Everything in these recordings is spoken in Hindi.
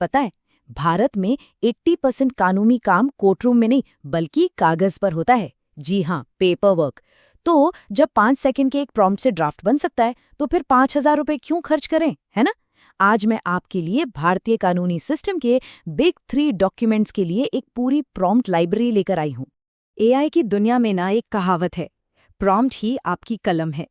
पता है, भारत में 80% कानूनी काम कोर्टरूम में नहीं बल्कि कागज पर होता है। जी हाँ, पेपर वर्क। तो जब 5 सेकंड के एक प्रॉम्प्ट से ड्राफ्ट बन सकता है तो फिर 5,000 रुपए क्यों खर्च करें, है ना? आज मैं आपके लिए भारतीय कानूनी सिस्टम के बिग 3 डॉक्यूमेंट्स के लिए एक पूरी प्रॉम्प्ट लाइब्रेरी लेकर आई हूँ। एआई की दुनिया में ना एक कहावत है, प्रॉम्प्ट ही आपकी कलम है।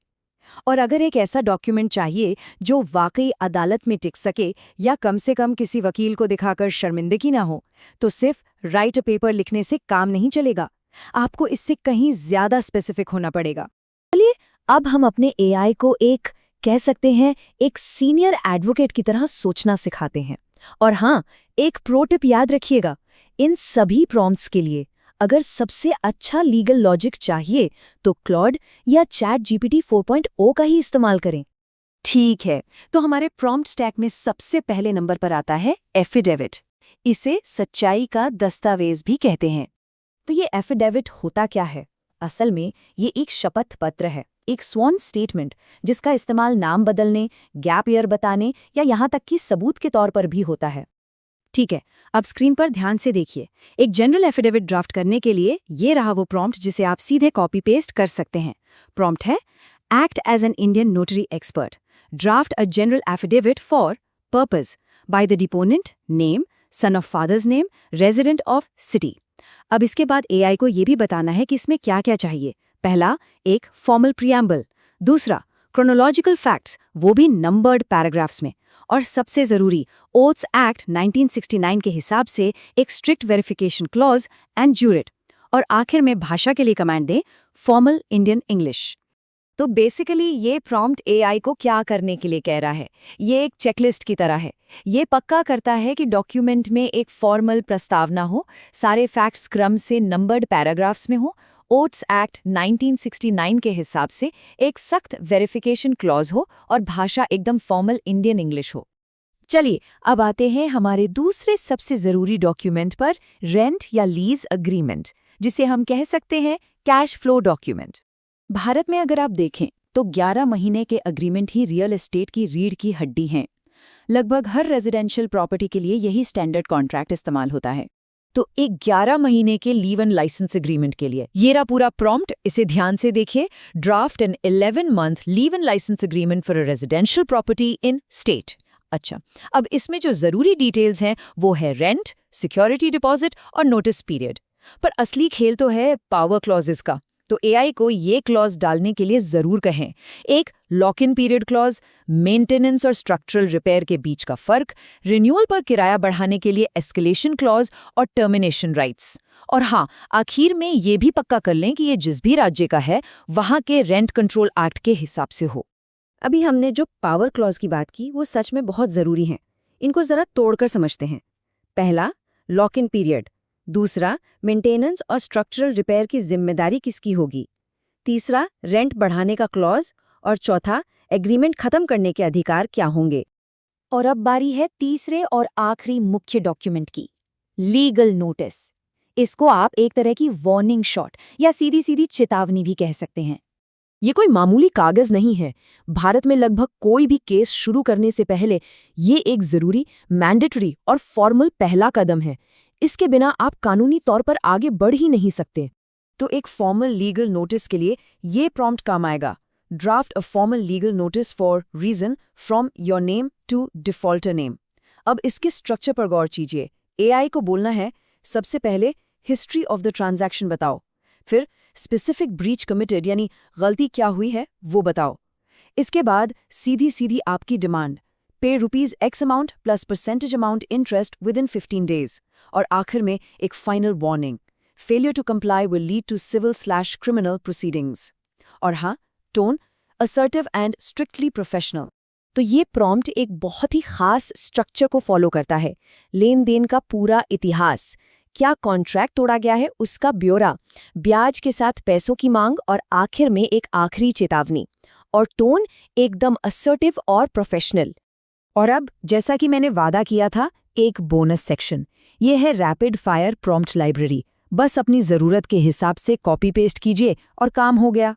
और अगर एक ऐसा डॉक्यूमेंट चाहिए जो वाकई अदालत में टिक सके या कम से कम किसी वकील को दिखाकर शर्मिंदगी ना हो, तो सिर्फ राइट अ पेपर लिखने से काम नहीं चलेगा। आपको इससे कहीं ज्यादा स्पेसिफिक होना पड़ेगा। चलिए अब हम अपने एआई को एक कह सकते हैं एक सीनियर एडवोकेट की तरह सोचना सिखाते हैं। और हाँ, एक प्रो टिप याद रखिएगा, इन सभी प्रॉम्प्ट्स के लिए अगर सबसे अच्छा लीगल लॉजिक चाहिए तो क्लॉड या चैट जीपीटी 4.0 का ही इस्तेमाल करें। ठीक है, तो हमारे प्रॉम्प्ट स्टैक में सबसे पहले नंबर पर आता है एफिडेविट। इसे सच्चाई का दस्तावेज भी कहते हैं। तो ये एफिडेविट होता क्या है? असल में ये एक शपथ पत्र है, एक स्वॉन स्टेटमेंट, जिसका इस्तेमाल नाम बदलने, गैप ईयर बताने या यहाँ तक कि सबूत के तौर पर भी होता है। ठीक है, अब स्क्रीन पर ध्यान से देखिए। एक जनरल एफिडेविट ड्राफ्ट करने के लिए ये रहा वो प्रॉम्प्ट जिसे आप सीधे कॉपी पेस्ट कर सकते हैं। प्रॉम्प्ट है, act as an Indian notary expert, draft a general affidavit for purpose by the deponent, name, son of father's name, resident of city. अब इसके बाद एआई को ये भी बताना है कि इसमें क्या क्या चाहिए। पहला, एक फॉर्मल प्रियम्बल। दूसरा, क्रोनोलॉजिकल फैक्ट्स, वो भी नंबर्ड पैराग्राफ्स में। और सबसे जरूरी, ओथ्स एक्ट 1969 के हिसाब से एक स्ट्रिक्ट वेरिफिकेशन क्लॉज एंड ज्यूरिट। और आखिर में भाषा के लिए कमांड दें, फॉर्मल इंडियन इंग्लिश। तो बेसिकली ये प्रॉम्प्ट एआई को क्या करने के लिए कह रहा है? ये एक चेकलिस्ट की तरह है। ये पक्का करता है कि डॉक्यूमेंट में एक फॉर्मल प्रस्तावना हो, सारे फैक्ट्स क्रम से नंबर्ड पैराग्राफ्स में हो, ओट्स एक्ट 1969 के हिसाब से एक सख्त वेरिफिकेशन क्लॉज हो और भाषा एकदम फॉर्मल इंडियन इंग्लिश हो। चलिए अब आते हैं हमारे दूसरे सबसे जरूरी डॉक्यूमेंट पर, रेंट या लीज अग्रीमेंट, जिसे हम कह सकते हैं कैश फ्लो डॉक्यूमेंट। भारत में अगर आप देखें तो 11 महीने के अग्रीमेंट ही रियल एस्टेट की रीढ़ की हड्डी हैं। लगभग हर रेजिडेंशियल प्रॉपर्टी के लिए यही स्टैंडर्ड कॉन्ट्रैक्ट इस्तेमाल होता है। तो एक 11 महीने के लीव एंड लाइसेंस एग्रीमेंट के लिए ये रहा पूरा प्रॉम्प्ट, इसे ध्यान से देखिए। Draft an 11 month leave and license agreement for a residential property in state. अच्छा, अब इसमें जो जरूरी डिटेल्स हैं वो है रेंट, सिक्योरिटी डिपॉजिट और नोटिस पीरियड। पर असली खेल तो है पावर क्लॉजेस का। तो एआई को ये क्लॉज डालने के लिए जरूर कहें, एक lock in period clause, maintenance और स्ट्रक्चरल रिपेयर के बीच का फर्क, रिन्यूअल पर किराया बढ़ाने के लिए एस्केलेशन क्लॉज और टर्मिनेशन राइट्स। और हाँ, आखिर में ये भी पक्का कर लें कि ये जिस भी राज्य का है वहां के रेंट कंट्रोल एक्ट के हिसाब से हो। अभी हमने जो पावर क्लॉज की बात की वो सच में बहुत जरूरी है। इनको जरा तोड़कर समझते हैं। पहला, लॉक इन पीरियड। दूसरा, मेंटेनेंस और स्ट्रक्चरल रिपेयर की जिम्मेदारी किसकी होगी। तीसरा, रेंट बढ़ाने का क्लॉज। और चौथा, एग्रीमेंट खत्म करने के अधिकार क्या होंगे। और अब बारी है तीसरे और आखिरी मुख्य डॉक्यूमेंट की, लीगल नोटिस। इसको आप एक तरह की वार्निंग शॉट या सीधी सीधी चेतावनी भी कह सकते हैं। ये कोई मामूली कागज नहीं है। भारत में लगभग कोई भी केस शुरू करने से पहले ये एक जरूरी, मैंडेटरी और फॉर्मल पहला कदम है। इसके बिना आप कानूनी तौर पर आगे बढ़ ही नहीं सकते। तो एक फॉर्मल लीगल नोटिस के लिए ये प्रॉम्प्ट काम आएगा, draft a formal legal notice for reason from your name to defaulter name. अब इसके स्ट्रक्चर पर गौर कीजिए। एआई को बोलना है, सबसे पहले हिस्ट्री ऑफ द ट्रांजैक्शन बताओ, फिर स्पेसिफिक ब्रीच कमिटेड यानी गलती क्या हुई है वो बताओ। इसके बाद सीधी सीधी आपकी demand, pay ₹X amount plus percentage amount interest with in 15 days. और आखिर में एक final warning, failure to comply will lead to civil criminal proceedings. और हाँ, tone assertive and strictly professional. तो ये प्रॉम्प्ट एक बहुत ही खास स्ट्रक्चर को फॉलो करता है। लेन देन का पूरा इतिहास, क्या कॉन्ट्रैक्ट तोड़ा गया है उसका ब्यौरा, ब्याज के साथ पैसों की मांग और आखिर में एक आखिरी चेतावनी। और टोन एकदम असर्टिव और प्रोफेशनल। और अब जैसा कि मैंने वादा किया था, एक बोनस सेक्शन। ये है रैपिड फायर प्रॉम्प्ट लाइब्रेरी। बस अपनी ज़रूरत के हिसाब से कॉपी पेस्ट कीजिए और काम हो गया।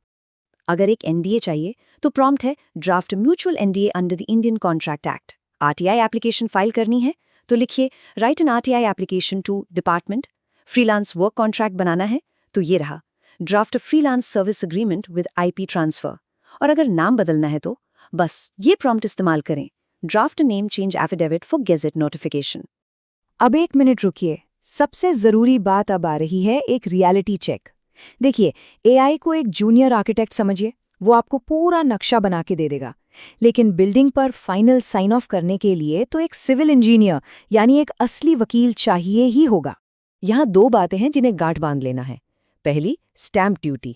अगर एक एनडीए चाहिए तो प्रॉम्प्ट है, draft mutual NDA under the Indian contract act. RTI application file करनी है तो लिखिए, write an RTI application to department, freelance work contract बनाना है तो ये रहा, draft freelance service agreement with IP transfer. और अगर नाम बदलना है तो बस ये प्रॉम्प्ट इस्तेमाल करें, draft name change affidavit for gazette notification. अब 1 मिनट रुकिए, सबसे जरूरी बात अब आ रही है, एक रियलिटी चेक। देखिए, एआई को एक जूनियर आर्किटेक्ट समझिए, वो आपको पूरा नक्शा बना के दे देगा, लेकिन बिल्डिंग पर फाइनल साइन ऑफ करने के लिए तो एक सिविल इंजीनियर यानी एक असली वकील चाहिए ही होगा। यहाँ 2 बातें हैं जिन्हें गांठ बांध लेना है। पहली, स्टैंप ड्यूटी।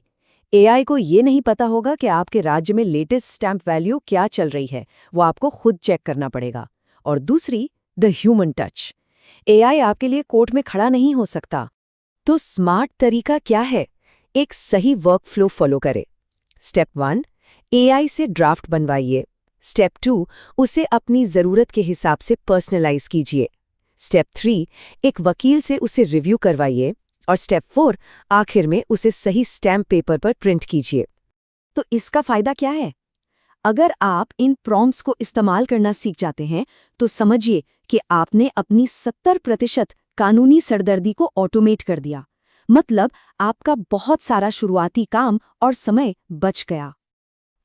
एआई को ये नहीं पता होगा कि आपके राज्य में लेटेस्ट स्टैंप वैल्यू क्या चल रही है, वो आपको खुद चेक करना पड़ेगा। और दूसरी, द ह्यूमन टच। एआई आपके लिए कोर्ट में खड़ा नहीं हो सकता। तो स्मार्ट तरीका क्या है? एक सही वर्क फ्लो फॉलो करे। स्टेप 1, एआई से ड्राफ्ट बनवाइए। स्टेप 2, उसे अपनी ज़रूरत के हिसाब से पर्सनलाइज कीजिए। स्टेप 3, एक वकील से उसे रिव्यू करवाइए। और स्टेप 4, आखिर में उसे सही स्टैम्प पेपर पर प्रिंट कीजिए। तो इसका फ़ायदा क्या है? अगर आप इन प्रॉम्प्ट्स को इस्तेमाल करना सीख जाते हैं तो समझिए कि आपने अपनी 70% कानूनी सरदर्दी को ऑटोमेट कर दिया। मतलब आपका बहुत सारा शुरुआती काम और समय बच गया।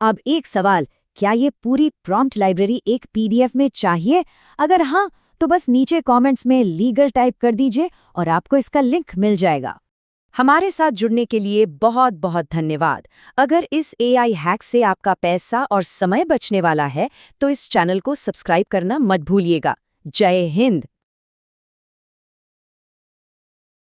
अब एक सवाल, क्या ये पूरी प्रॉम्प्ट लाइब्रेरी एक पीडीएफ में चाहिए? अगर हाँ, तो बस नीचे कमेंट्स में लीगल टाइप कर दीजिए और आपको इसका लिंक मिल जाएगा। हमारे साथ जुड़ने के लिए बहुत बहुत धन्यवाद। अगर इस एआई हैक से आपका पैसा और समय बचने वाला है तो इस चैनल को सब्सक्राइब करना मत भूलिएगा। जय हिंद।